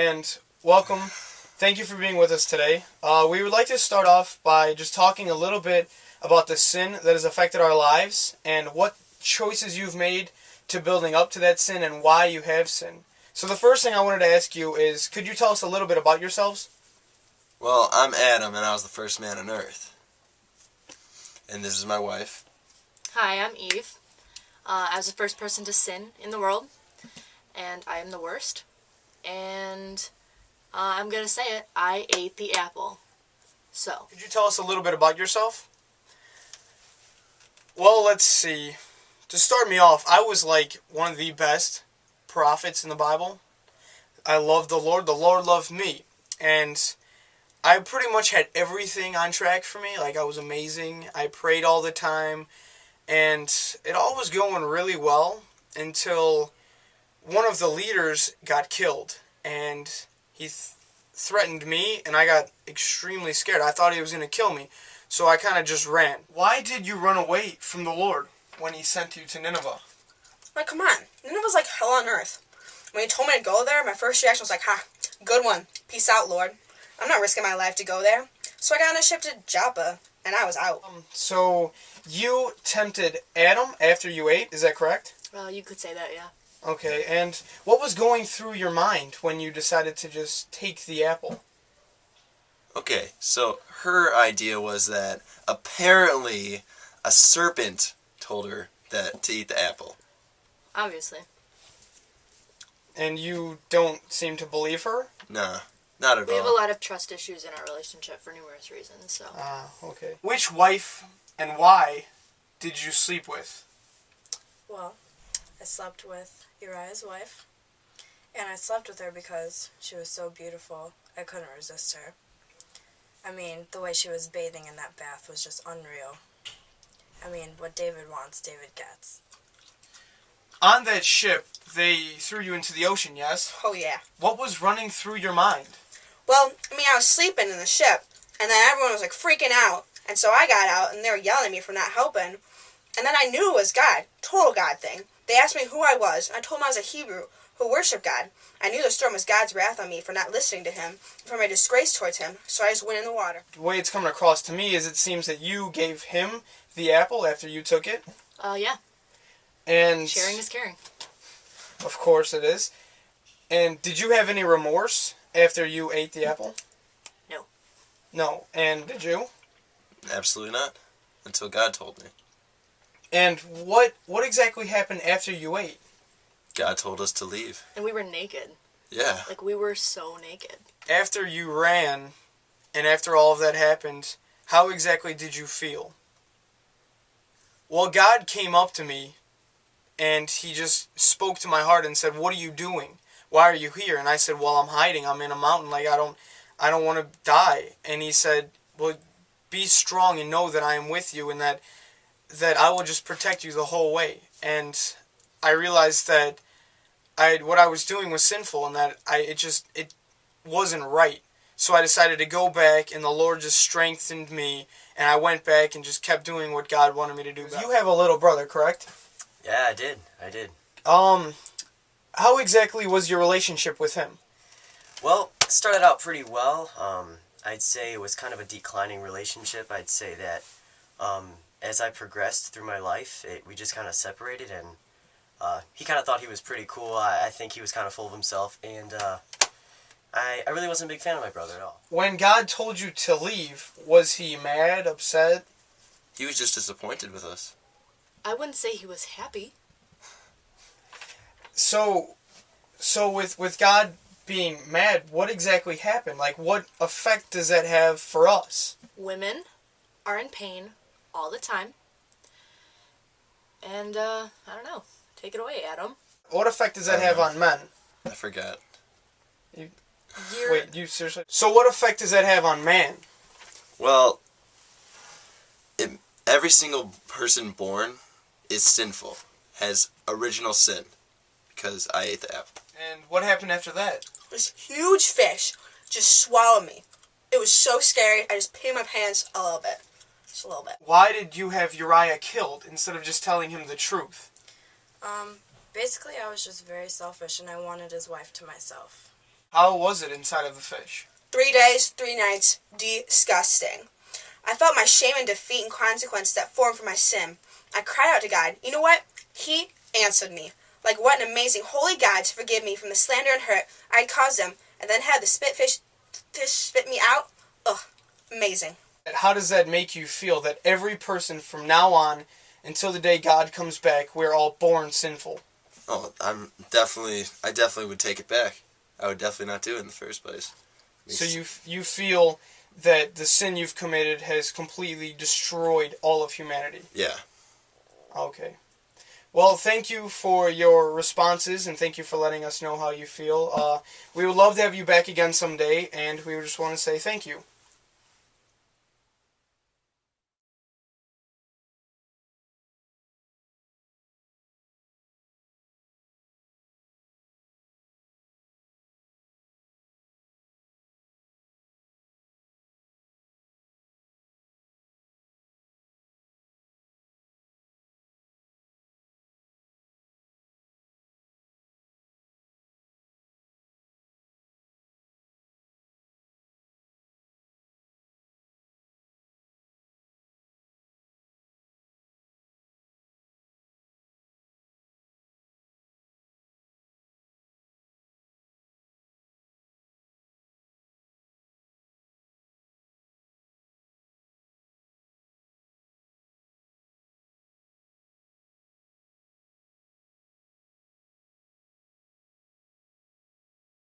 and welcome. Thank you for being with us today. We would like to start off by just talking a little bit about the sin that has affected our lives and what choices you've made to building up to that sin and why you have sinned. So the first thing I wanted to ask you is, could you tell us a little bit about yourselves? Well, I'm Adam, and I was the first man on earth. And this is my wife. Hi, I'm Eve. I was the first person to sin in the world, and I am the worst. And I'm going to say it, I ate the apple. So. Could you tell us a little bit about yourself? Well, let's see. To start me off, I was like one of the best prophets in the Bible. I loved the Lord loved me. And I pretty much had everything on track for me. Like, I was amazing. I prayed all the time. And it all was going really well until one of the leaders got killed. And he threatened me, and I got extremely scared. I thought he was going to kill me. So I kind of just ran. Why did you run away from the Lord when he sent you to Nineveh? Like, come on. Nineveh's like hell on earth. When he told me to go there, my first reaction was like, ha, good one. Peace out, Lord. I'm not risking my life to go there. So I got on a ship to Joppa, and I was out. So you tempted Adam after you ate, is that correct? You could say that, yeah. Okay, and what was going through your mind when you decided to just take the apple? Okay, so her idea was that apparently a serpent told her that to eat the apple. Obviously. And you don't seem to believe her? Nah, not at We all. have a lot of trust issues in our relationship for numerous reasons, so. Okay. Which wife and why did you sleep with? Well, I slept with Uriah's wife, and I slept with her because she was so beautiful, I couldn't resist her. I mean, the way she was bathing in that bath was just unreal. I mean, what David wants, David gets. On that ship, they threw you into the ocean, yes? Oh, yeah. What was running through your mind? Well, I mean, I was sleeping in the ship, and then everyone was, like, freaking out. And so I got out, and they were yelling at me for not helping. And then I knew it was God. Total God thing. They asked me who I was, and I told them I was a Hebrew who worshiped God. I knew the storm was God's wrath on me for not listening to him, for my disgrace towards him, so I just went in the water. The way it's coming across to me is it seems that you gave him the apple after you took it. Yeah. And Sharing is caring. Of course it is. And did you have any remorse after you ate the apple? No. No. And did you? Absolutely not. Until God told me. And what exactly happened after you ate? God told us to leave. And we were naked. Yeah. Like, we were so naked. After you ran, and after all of that happened, how exactly did you feel? Well, God came up to me, and he just spoke to my heart and said, "What are you doing? Why are you here?" And I said, "Well, I'm hiding. I'm in a mountain. Like, I don't want to die." And he said, "Well, be strong and know that I am with you, and that I will just protect you the whole way." And I realized that what I was doing was sinful, and that it wasn't right. So I decided to go back, and the Lord just strengthened me, and I went back and just kept doing what God wanted me to do. You have a little brother, correct? Yeah, I did. How exactly was your relationship with him? Well, it started out pretty well. I'd say it was kind of a declining relationship. I'd say that as I progressed through my life, we just kind of separated, and he kind of thought he was pretty cool. I think he was kind of full of himself, and I really wasn't a big fan of my brother at all. When God told you to leave, was he mad, upset? He was just disappointed with us. I wouldn't say he was happy. So with God being mad, what exactly happened? Like, what effect does that have for us? Women are in pain all the time. And, I don't know. Take it away, Adam. What effect does that have on men? I forgot. Wait, you seriously? So what effect does that have on man? Well, every single person born is sinful, has original sin, because I ate the apple. And what happened after that? This huge fish just swallowed me. It was so scary, I just peed my pants a little bit. Just a little bit. Why did you have Uriah killed instead of just telling him the truth? Basically, I was just very selfish, and I wanted his wife to myself. How was it inside of the fish? 3 days, 3 nights, disgusting. I felt my shame and defeat and consequences that formed from my sin. I cried out to God. You know what? He answered me. Like, what an amazing holy God to forgive me from the slander and hurt I had caused him, and then have the fish spit me out. Ugh, amazing. How does that make you feel that every person from now on until the day God comes back, we're all born sinful? Oh, I definitely would take it back. I would definitely not do it in the first place. So you feel that the sin you've committed has completely destroyed all of humanity? Yeah. Okay. Well, thank you for your responses, and thank you for letting us know how you feel. We would love to have you back again someday, and we just want to say thank you.